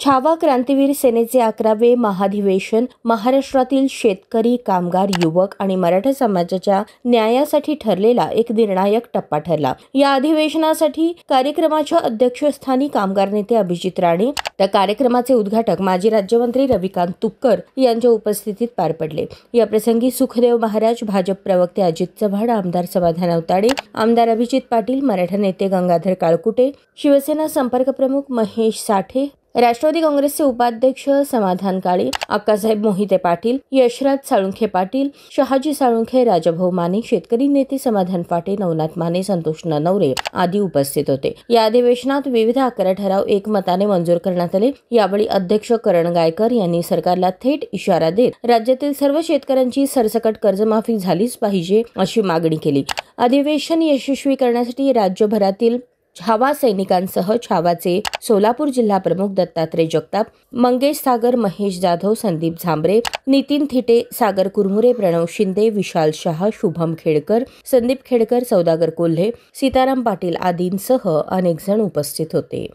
छावा क्रांतीवीर सेनेचे 11वे महाधिवेशन महाराष्ट्रातील शेतकरी, कामगार, युवक आणि मराठा समाजाच्या न्यायासाठी ठरलेला एक निर्णायक टप्पा ठरला। या अधिवेशनासाठी कार्यक्रमाच्या अध्यक्षस्थानी कामगार नेते अभिजित राणे तर कार्यक्रमाचे उद्घाटक माजी राज्यमंत्री रविकांत तुपकर यांच्या उपस्थितीत पार पडले। या प्रसंगी सुखदेव महाराज, भाजप प्रवक्ते अजित चव्हाण, आमदार समाधान अवताडे, आमदार अभिजित पाटील, मराठा नेते गंगाधर काळकुटे, शिवसेना संपर्क प्रमुख महेश साठे, राष्ट्रवादी काँग्रेसचे उपाध्यक्ष समाधान काळे, अक्कासाहेब मोहिते पाटील, यशराज साळुंखे पाटील, शहाजी साळुंखे, राजाभाऊ माने, शेतकरी नेते समाधान फाटे, नवनाथ माने, संतोष ननवरे आदी उपस्थित होते। या अधिवेशनात विविध 11 ठराव एकमताने मंजूर करण्यात आले। यावेळी अध्यक्ष करण गायकर यांनी सरकारला थेट इशारा देत राज्यातील सर्व शेतकऱ्यांची सरसकट कर्जमाफी झालीच पाहिजे अशी मागणी केली। अधिवेशन यशस्वी करण्यासाठी राज्यभरातील छावा सैनिकांसह छावाचे सोलापूर जिल्हा प्रमुख दत्तात्रय जगताप, मंगेश सागर, महेश जाधव, संदीप झांबरे, नितीन थिटे, सागर कुरमुरे, प्रणव शिंदे, विशाल शहा, शुभम खेडकर, संदीप खेडकर, सौदागर कोल्हे, सीताराम पाटील आदींसह अनेक जण उपस्थित होते।